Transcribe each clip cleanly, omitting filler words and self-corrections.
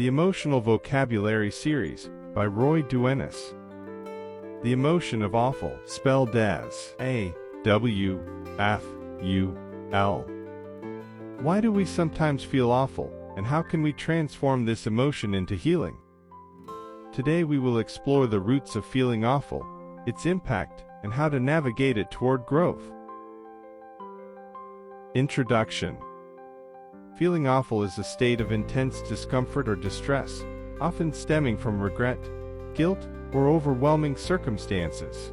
The Emotional Vocabulary Series, by Duenas. The emotion of awful, spelled as A-W-F-U-L. Why do we sometimes feel awful, and how can we transform this emotion into healing? Today we will explore the roots of feeling awful, its impact, and how to navigate it toward growth. Introduction. Feeling awful is a state of intense discomfort or distress, often stemming from regret, guilt, or overwhelming circumstances.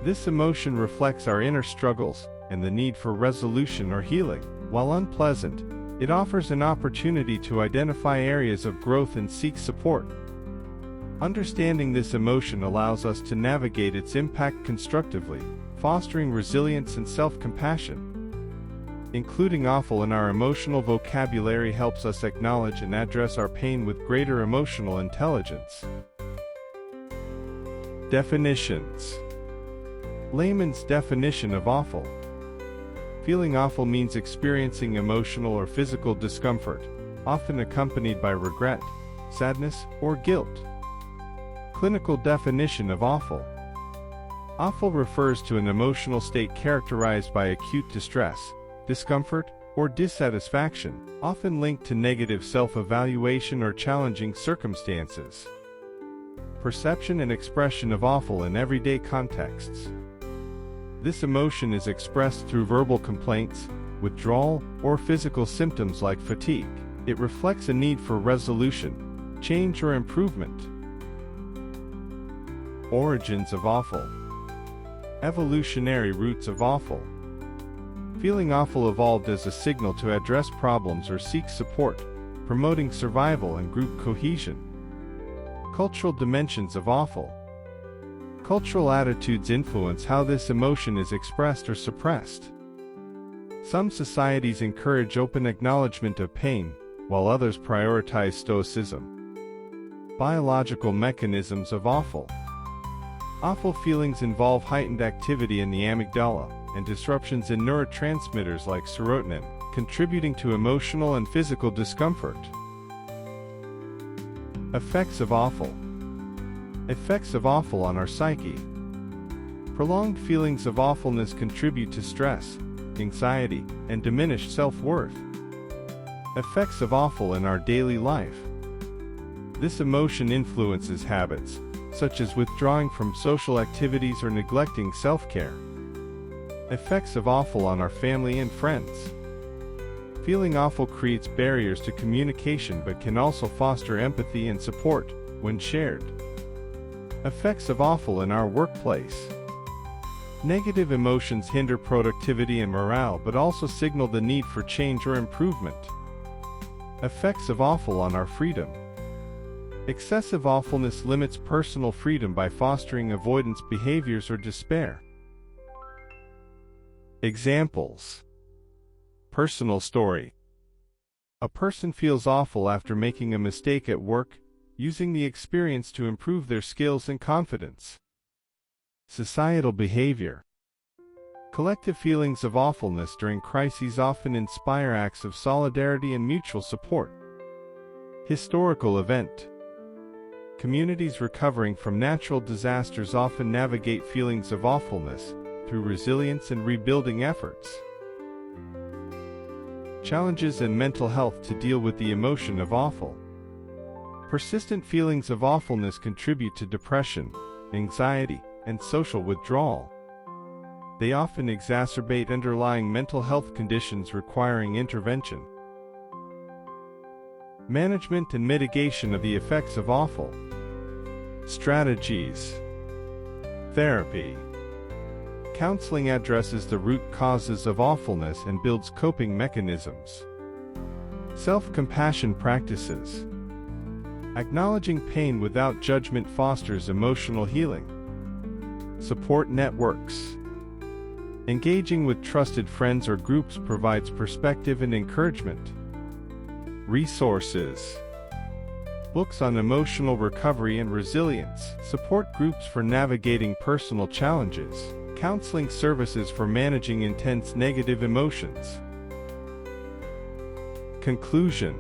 This emotion reflects our inner struggles and the need for resolution or healing. While unpleasant, it offers an opportunity to identify areas of growth and seek support. Understanding this emotion allows us to navigate its impact constructively, fostering resilience and self-compassion. Including awful in our emotional vocabulary helps us acknowledge and address our pain with greater emotional intelligence. Definitions. Layman's definition of awful. Feeling awful means experiencing emotional or physical discomfort, often accompanied by regret, sadness, or guilt. Clinical definition of awful. Awful refers to an emotional state characterized by acute distress, discomfort, or dissatisfaction, often linked to negative self-evaluation or challenging circumstances. Perception and expression of awful in everyday contexts. This emotion is expressed through verbal complaints, withdrawal, or physical symptoms like fatigue. It reflects a need for resolution, change, or improvement. Origins of awful. Evolutionary roots of awful. Feeling awful evolved as a signal to address problems or seek support, promoting survival and group cohesion. Cultural dimensions of awful. Cultural attitudes influence how this emotion is expressed or suppressed. Some societies encourage open acknowledgement of pain, while others prioritize stoicism. Biological mechanisms of awful. Awful feelings involve heightened activity in the amygdala and disruptions in neurotransmitters like serotonin, contributing to emotional and physical discomfort. Effects of awful. Effects of awful on our psyche. Prolonged feelings of awfulness contribute to stress, anxiety, and diminished self-worth. Effects of awful in our daily life. This emotion influences habits, such as withdrawing from social activities or neglecting self-care. Effects of awful on our family and friends. Feeling awful creates barriers to communication but can also foster empathy and support when shared. Effects of awful in our workplace. Negative emotions hinder productivity and morale but also signal the need for change or improvement. Effects of awful on our freedom. Excessive awfulness limits personal freedom by fostering avoidance behaviors or despair. Examples. Personal story. A person feels awful after making a mistake at work, using the experience to improve their skills and confidence. Societal behavior. Collective feelings of awfulness during crises often inspire acts of solidarity and mutual support. Historical event. Communities recovering from natural disasters often navigate feelings of awfulness through resilience and rebuilding efforts. Challenges in mental health to deal with the emotion of awful. Persistent feelings of awfulness contribute to depression, anxiety, and social withdrawal. They often exacerbate underlying mental health conditions requiring intervention. Management and mitigation of the effects of awful. Strategies. Therapy. Counseling addresses the root causes of awfulness and builds coping mechanisms. Self-compassion practices. Acknowledging pain without judgment fosters emotional healing. Support networks. Engaging with trusted friends or groups provides perspective and encouragement. Resources. Books on emotional recovery and resilience, support groups for navigating personal challenges, counseling services for managing intense negative emotions. Conclusion.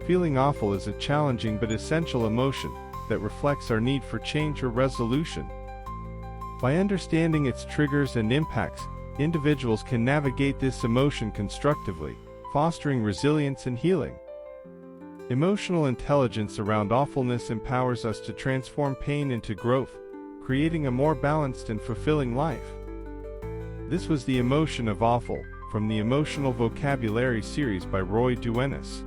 Feeling awful is a challenging but essential emotion that reflects our need for change or resolution. By understanding its triggers and impacts, individuals can navigate this emotion constructively, fostering resilience and healing. Emotional intelligence around awfulness empowers us to transform pain into growth, creating a more balanced and fulfilling life. This was The Emotion of Awful, from the Emotional Vocabulary series by Duenas.